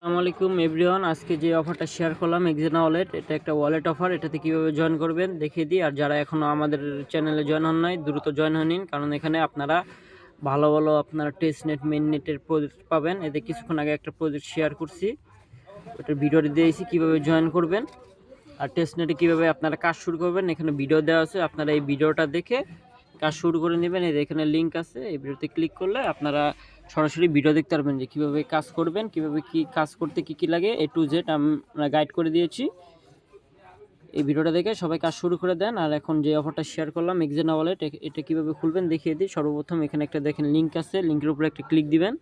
আসসালামু আলাইকুম এভরিওয়ান। আজকে যে অফারটা শেয়ার করলাম এক্সেনা ওয়ালেট, এটা একটা ওয়ালেট অফার। এটাতে কীভাবে জয়েন করবেন দেখিয়ে দিই। আর যারা এখনও আমাদের চ্যানেলে জয়েন হন নাই, দ্রুত জয়েন হয়ে নিন, কারণ এখানে আপনারা ভালো ভালো আপনারা টেস্ট নেট, মেইন নেটের প্রজেক্ট পাবেন। এতে কিছুক্ষণ আগে একটা প্রজেক্ট শেয়ার করছি, ওটার ভিডিওটি দিয়েছি কীভাবে জয়েন করবেন। আর টেস্ট নেটে কীভাবে আপনারা কাজ শুরু করবেন, এখানে ভিডিও দেওয়া আছে। আপনারা এই ভিডিওটা দেখে কাজ শুরু করে নেবেন। এই এখানে লিঙ্ক আছে, এই ভিডিওতে ক্লিক করলে আপনারা সরাসরি ভিডিও দেখতে পারবেন যে কীভাবে কাজ করবেন, কীভাবে কি কাজ করতে কি কি লাগে, A to Z আমরা গাইড করে দিয়েছি। এই ভিডিওটা দেখে সবাই কাজ শুরু করে দেন। আর এখন যে অফারটা শেয়ার করলাম এক্সেনা ওয়ালেট, এটা কীভাবে খুলবেন দেখিয়ে দিই। সর্বপ্রথম এখানে একটা দেখেন লিঙ্ক আছে, লিঙ্কের উপরে একটা ক্লিক দিবেন।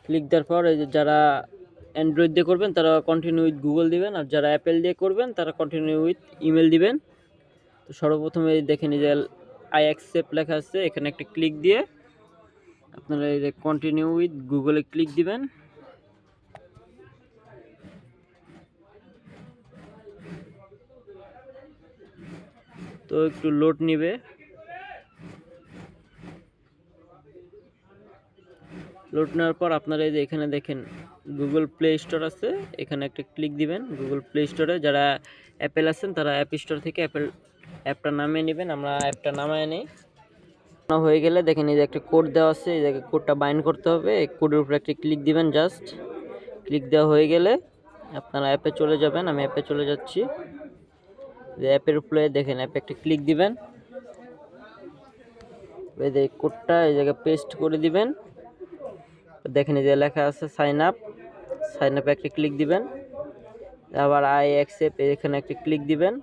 ক্লিক দেওয়ার পর এই যে যারা অ্যান্ড্রয়েড দিয়ে করবেন তারা কন্টিনিউ উইথ গুগল দিবেন, আর যারা অ্যাপেল দিয়ে করবেন তারা কন্টিনিউ উইথ ইমেল দিবেন। তো সর্বপ্রথমে দেখেন এই যে আই অ্যাকসেপ্ট লেখা আছে, এখানে একটা ক্লিক দিয়ে আপনারা এই যে কন্টিনিউ উইথ গুগলে ক্লিক দিবেন। তো একটু লোড নিবে। লোড নেওয়ার পর আপনারা এই যে এখানে দেখেন গুগল প্লে স্টোর আছে, এখানে একটা ক্লিক দিবেন। গুগল প্লে স্টোরে যারা অ্যাপেল আছেন তারা অ্যাপ স্টোর থেকে অ্যাপটা নামিয়ে নেবেন। আমরা অ্যাপটা নামিয়ে নিই। হয়ে গেলে দেখেন এই যে একটা কোড দেওয়া আছে, এই জায়গায় কোডটা বাইন্ড করতে হবে। এই কোডের উপরে একটা ক্লিক দিবেন। জাস্ট ক্লিক দেওয়া হয়ে গেলে আপনারা অ্যাপে চলে যাবেন। আমি অ্যাপে চলে যাচ্ছি। যে অ্যাপের উপরে দেখেন অ্যাপে একটা ক্লিক দিবেন। এই যে কোডটা এই জায়গায় পেস্ট করে দিবেন। দেখেন এই যে লেখা আছে সাইন আপ, সাইন আপে একটা ক্লিক দিবেন। আবার আই অ্যাকসেপ্ট এখানে একটা ক্লিক দিবেন।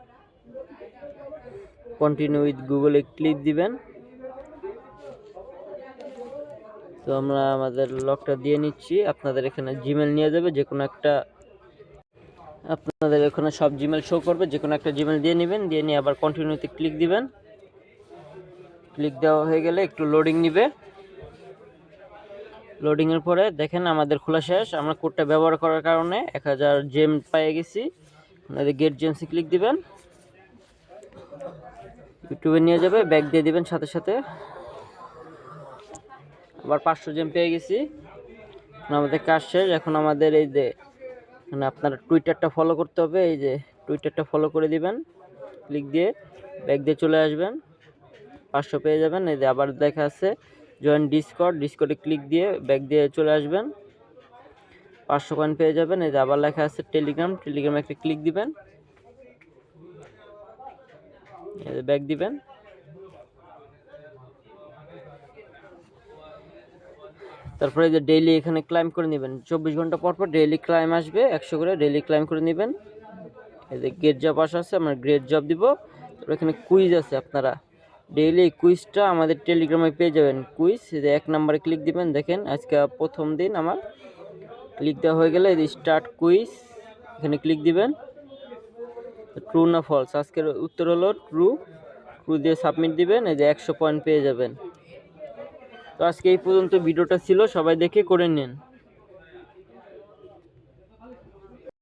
কন্টিনিউ উইথ গুগলে ক্লিক দিবেন। তো আমরা আমাদের লকটা দিয়ে নিচ্ছি। আপনাদের এখানে জিমেল নিয়ে যাবে, যে কোনো একটা, আপনাদের এখানে সব জিমেল শো করবে, যে কোনো একটা জিমেল দিয়ে নেবেন। দিয়ে নিয়ে আবার কন্টিনিউতে ক্লিক দিবেন। ক্লিক দেওয়া হয়ে গেলে একটু লোডিং নিবে। লোডিংয়ের পরে দেখেন আমাদের খোলা শেষ। আমরা কোডটা ব্যবহার করার কারণে 1000 জেম পেয়ে গেছি। আপনাদের গেট জেমসে ক্লিক দিবেন, ইউটিউবে নিয়ে যাবে, ব্যাক দিয়ে দিবেন সাথে সাথে। আবার 500 জেম পেয়ে গেছি। আমাদের কাজ শেষ। এখন আমাদের এই যে মানে আপনারা টুইটারটা ফলো করতে হবে। এই যে টুইটারটা ফলো করে দিবেন, ক্লিক দিয়ে ব্যাক দিয়ে চলে আসবেন, 500 পেয়ে যাবেন। এই যে আবার দেখা আছে জয়েন ডিসকর্ড, ডিসকর্ডে ক্লিক দিয়ে ব্যাক দিয়ে চলে আসবেন, 500 কয়েন পেয়ে যাবেন। এই যে আবার লেখা আছে টেলিগ্রাম, টেলিগ্রামে একটা ক্লিক দিবেন, এই যে ব্যাক দিবেন। তারপরে যে ডেইলি এখানে ক্লাইম করে নেবেন, 24 ঘন্টা পর পর ডেইলি ক্লাইম আসবে, 100 করে ডেইলি ক্লাইম করে নেবেন। এই যে গেট জব আসা আছে, আমরা গ্রেট জব দিব। তারপর এখানে কুইজ আছে, আপনারা ডেইলি কুইজটা আমাদের টেলিগ্রামে পেয়ে যাবেন। কুইজ এই যে 1 নম্বরে ক্লিক দিবেন। দেখেন আজকে প্রথম দিন আমার ক্লিক দেওয়া হয়ে গেলে এই যে স্টার্ট কুইজ, এখানে ক্লিক দিবেন। ট্রু না ফলস, আজকের উত্তর হলো ট্রু। ট্রু দিয়ে সাবমিট দিবেন। এই যে 100 পয়েন্ট পেয়ে যাবেন। তো আজকে এই পর্যন্ত ভিডিওটা ছিল, সবাই দেখে করে নিন।